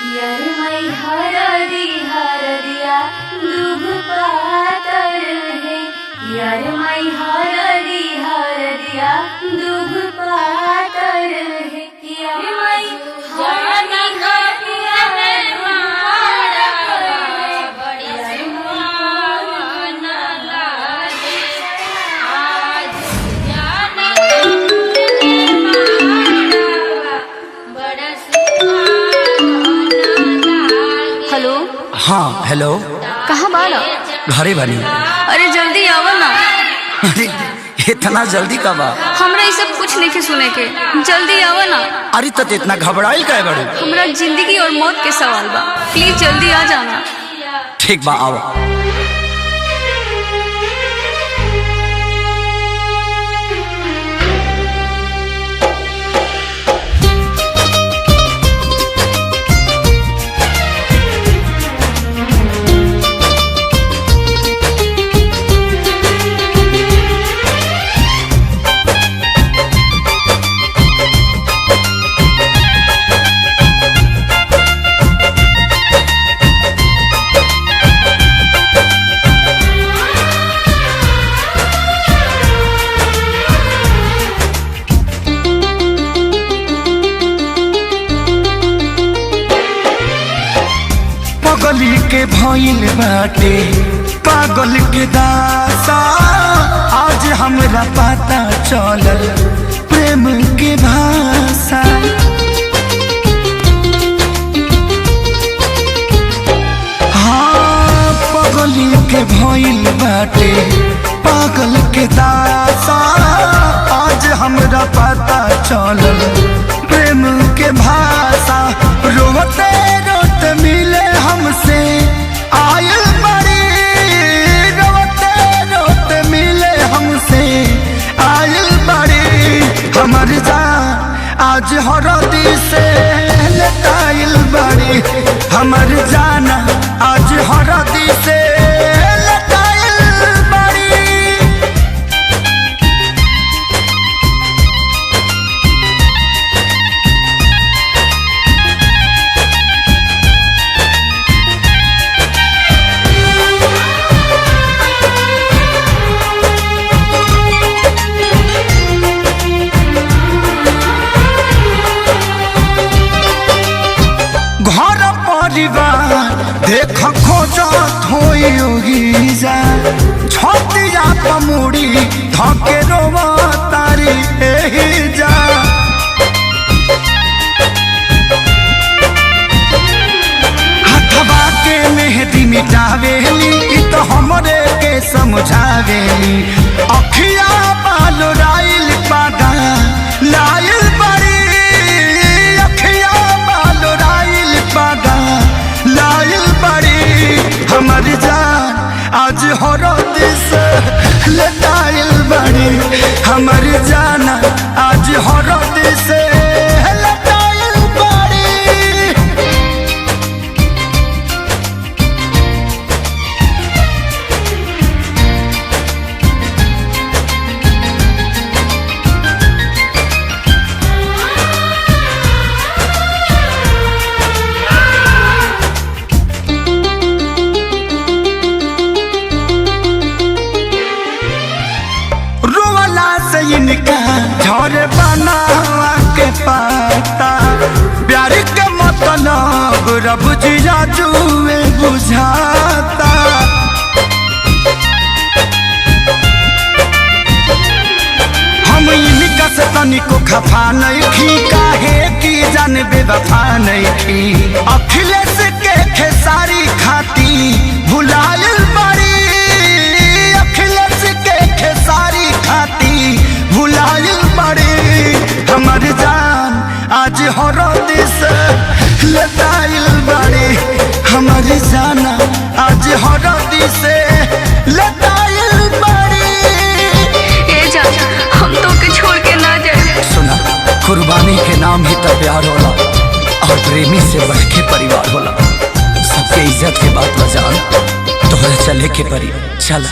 यरमई हरदी हरदिया दुभ पातर है। यरमई हरदी हरदिया दुभ पातर है। यरमई हरदी हरदिया हेलो। हाँ हेलो। कहाँ बाला? घरे बनी। अरे जल्दी आवा ना। अरे इतना जल्दी कब आ? हमरा ये सब कुछ नहीं सुने के, जल्दी आवा ना। अरे तो इतना घबराइल काहे बड़े? हमरा जिंदगी और मौत के सवाल बा, प्लीज जल्दी आ जाना। ठीक बा आओ। पगली के भइल बाटे पागल के दासा, आज हमरा पता चलल प्रेम के भाषा। हाँ पगली के भइल बाटे पागल के दासा, आज हमरा पता चलल प्रेम के भाषा। रोते रोते मिले हमसे आयल बड़ी, रोते रोते मिले हमसे आयल बड़ी। हमर जान आज हरदी से लटाइल बड़ी, हमर जाना आज हरदी से लटाइल बड़ी। घर परिवार देख खोजत होई जा, छतिया पमुड़ी धके रोवा तारी एही जा। हथवा के मेहंदी मिटावेली इ तो हमरे के समझावेली। अखिया बाल राइल पादा लाइल बड़ी, अखिया बाल राइल पादा लाइल बड़ी। हमर जान आज हरद से लटाइल बड़ी, हमर जाना आज हरद से लटाइल बड़ी। रोवला से इनका झर बनावा के पाता, प्यार के मतलब रब जिया जुए बुझाता। हम इनका से तनिको खफा नहीं थी, काहे की जान बेवफा नहीं थी। अखिलेश के खेसारी खाती भुलायल बड़ी, अखिलेश के खेसारी खाती भुलायल बड़ी। हमर जान आज हरद से लटाइल बड़ी, हमर जाना आज हरद से लटाइल बड़ी। ए जा, हम तो के छोड़ के ना जाए। सुना, कुर्बानी के नाम ही तो प्यार होला, और प्रेमी से बढ़ के परिवार होला। सबके इज्जत के बात बजान, तोहरा चले के परी। चल।